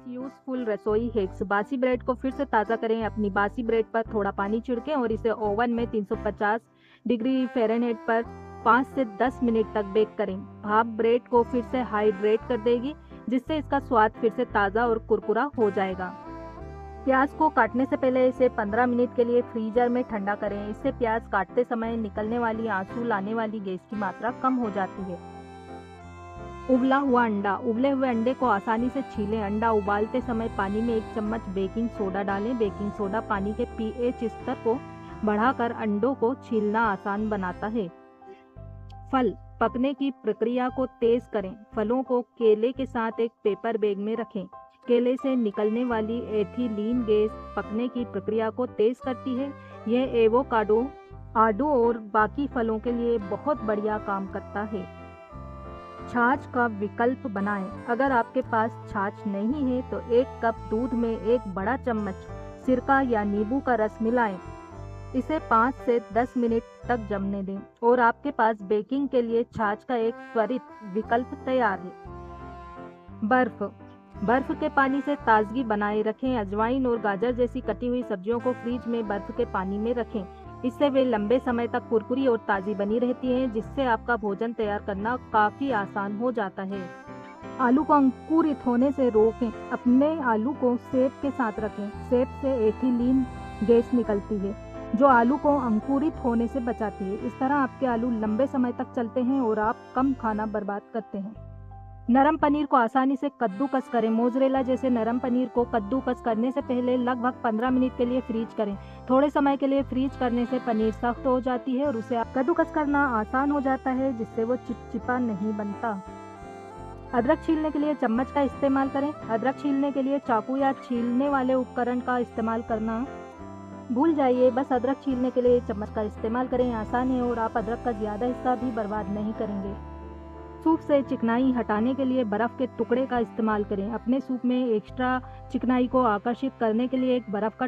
Useful रसोई hacks. बासी bread को फिर से ताज़ा करें। अपनी बासी ब्रेड पर थोड़ा पानी छिड़कें और इसे ओवन में 350 डिग्री फ़ारेनहाइट पर 5 से 10 मिनट तक बेक करें। भाप ब्रेड को फिर से हाइड्रेट कर देगी, जिससे इसका स्वाद फिर से ताज़ा और कुरकुरा हो जाएगा। प्याज को काटने से पहले इसे 15 मिनट के लिए फ्रीजर में ठंडा करें। इससे प्याज काटते समय निकलने वाली आंसू लाने वाली गैस की मात्रा कम हो जाती है। उबला हुआ अंडा। उबले हुए अंडे को आसानी से छीलें। अंडा उबालते समय पानी में 1 चम्मच बेकिंग सोडा डालें। बेकिंग सोडा पानी के पीएच स्तर को बढ़ाकर अंडों को छीलना आसान बनाता है। फल पकने की प्रक्रिया को तेज करें। फलों को केले के साथ एक पेपर बैग में रखें। केले से निकलने वाली एथिलीन गैस पकने की प्रक्रिया को तेज करती है। यह एवोकाडो, आड़ू और बाकी फलों के लिए बहुत बढ़िया काम करता है। छाछ का विकल्प बनाएं। अगर आपके पास छाछ नहीं है तो 1 कप दूध में 1 बड़ा चम्मच सिरका या नींबू का रस मिलाएं। इसे 5 से 10 मिनट तक जमने दें और आपके पास बेकिंग के लिए छाछ का एक त्वरित विकल्प तैयार है। बर्फ के पानी से ताजगी बनाए रखें। अजवाइन और गाजर जैसी कटी हुई सब्जियों को फ्रिज में बर्फ के पानी में रखें। इससे वे लंबे समय तक कुरकुरी और ताज़ी बनी रहती हैं, जिससे आपका भोजन तैयार करना काफ़ी आसान हो जाता है। आलू को अंकुरित होने से रोकें। अपने आलू को सेब के साथ रखें। सेब से एथिलीन गैस निकलती है, जो आलू को अंकुरित होने से बचाती है। इस तरह आपके आलू लंबे समय तक चलते हैं और आप कम खाना बर्बाद करते हैं। नरम पनीर को आसानी से कद्दूकस करें। मोज़रेला जैसे नरम पनीर को कद्दूकस करने से पहले लगभग 15 मिनट के लिए फ्रीज करें। थोड़े समय के लिए फ्रीज करने से पनीर सख्त हो जाती है और उसे कद्दूकस करना आसान हो जाता है, जिससे वो चिपचिपा नहीं बनता। अदरक छीलने के लिए चम्मच का इस्तेमाल करें। अदरक छीलने के लिए चाकू या छीलने वाले उपकरण का इस्तेमाल करना भूल जाइए। बस अदरक छीलने के लिए चम्मच का इस्तेमाल करें। आसान है और आप अदरक का ज़्यादा हिस्सा भी बर्बाद नहीं करेंगे। सूप से चिकनाई हटाने के लिए बर्फ़ के टुकड़े का इस्तेमाल करें। अपने सूप में एक्स्ट्रा चिकनाई को आकर्षित करने के लिए एक बर्फ़ का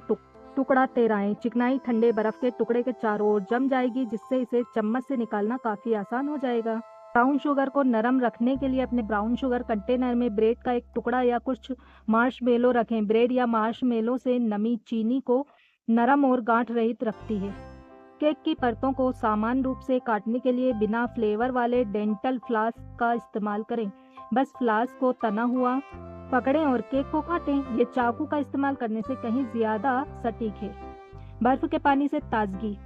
टुकड़ा तैराएं। चिकनाई ठंडे बर्फ़ के टुकड़े के चारों ओर जम जाएगी, जिससे इसे चम्मच से निकालना काफ़ी आसान हो जाएगा। ब्राउन शुगर को नरम रखने के लिए अपने ब्राउन शुगर कंटेनर में ब्रेड का एक टुकड़ा या कुछ मार्शमेलो रखें। ब्रेड या मार्शमेलो से नमी चीनी को नरम और गांठ रहित रखती है। केक की परतों को समान रूप से काटने के लिए बिना फ्लेवर वाले डेंटल फ्लास का इस्तेमाल करें। बस फ्लास को तना हुआ पकड़ें और केक को काटें। ये चाकू का इस्तेमाल करने से कहीं ज़्यादा सटीक है। बर्फ के पानी से ताजगी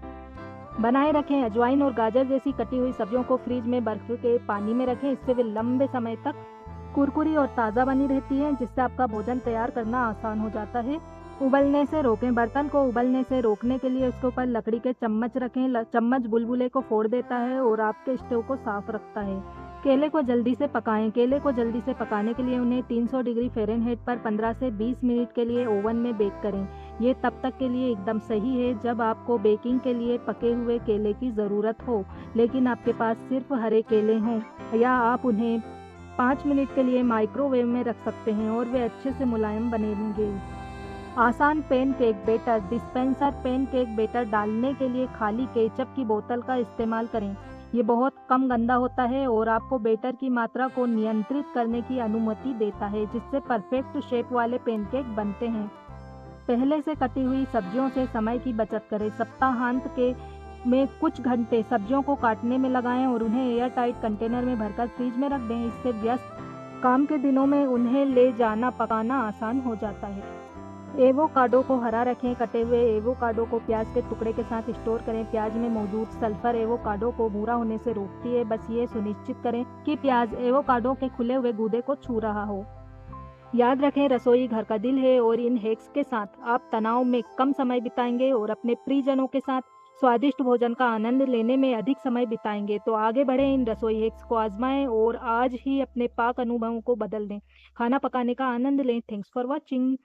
बनाए रखें। अजवाइन और गाजर जैसी कटी हुई सब्जियों को फ्रिज में बर्फ के पानी में रखें। इससे वे लंबे समय तक कुरकुरी और ताज़ा बनी रहती हैं, जिससे आपका भोजन तैयार करना आसान हो जाता है। उबलने से रोकें। बर्तन को उबलने से रोकने के लिए उसके ऊपर लकड़ी के चम्मच रखें। चम्मच बुलबुले को फोड़ देता है और आपके स्टोव को साफ रखता है। केले को जल्दी से पकाएं। केले को जल्दी से पकाने के लिए उन्हें 300 डिग्री फ़ारेनहाइट पर 15 से 20 मिनट के लिए ओवन में बेक करें। ये तब तक के लिए एकदम सही है जब आपको बेकिंग के लिए पके हुए केले की ज़रूरत हो, लेकिन आपके पास सिर्फ हरे केले हों, या आप उन्हें 5 मिनट के लिए माइक्रोवेव में रख सकते हैं और वे अच्छे से मुलायम बनेंगे। आसान pancake batter. Dispenser pancake batter डालने के लिए खाली केचप की बोतल का इस्तेमाल करें। ये बहुत कम गंदा होता है और आपको बैटर की मात्रा को नियंत्रित करने की अनुमति देता है, जिससे परफेक्ट शेप वाले पैनकेक बनते हैं। पहले से कटी हुई सब्जियों से समय की बचत करें। सप्ताहांत में कुछ घंटे सब्जियों को काटने में लगाएं और उन्हें एयर टाइट कंटेनर में भरकर फ्रिज में रख दें। इससे व्यस्त काम के दिनों में उन्हें ले जाना पकाना आसान हो जाता है। एवोकाडो को हरा रखें। कटे हुए एवोकाडो को प्याज के टुकड़े के साथ स्टोर करें। प्याज में मौजूद सल्फर एवोकाडो को भूरा होने से रोकती है। बस ये सुनिश्चित करें कि प्याज एवोकाडो के खुले हुए गूदे को छू रहा हो। याद रखें, रसोई घर का दिल है और इन हैक्स के साथ आप तनाव में कम समय बिताएंगे और अपने प्रियजनों के साथ स्वादिष्ट भोजन का आनंद लेने में अधिक समय बिताएंगे। तो आगे बढ़ें, इन रसोई हैक्स को आजमाएं और आज ही अपने पाक अनुभवों को बदल दें। खाना पकाने का आनंद लें। Thanks for watching.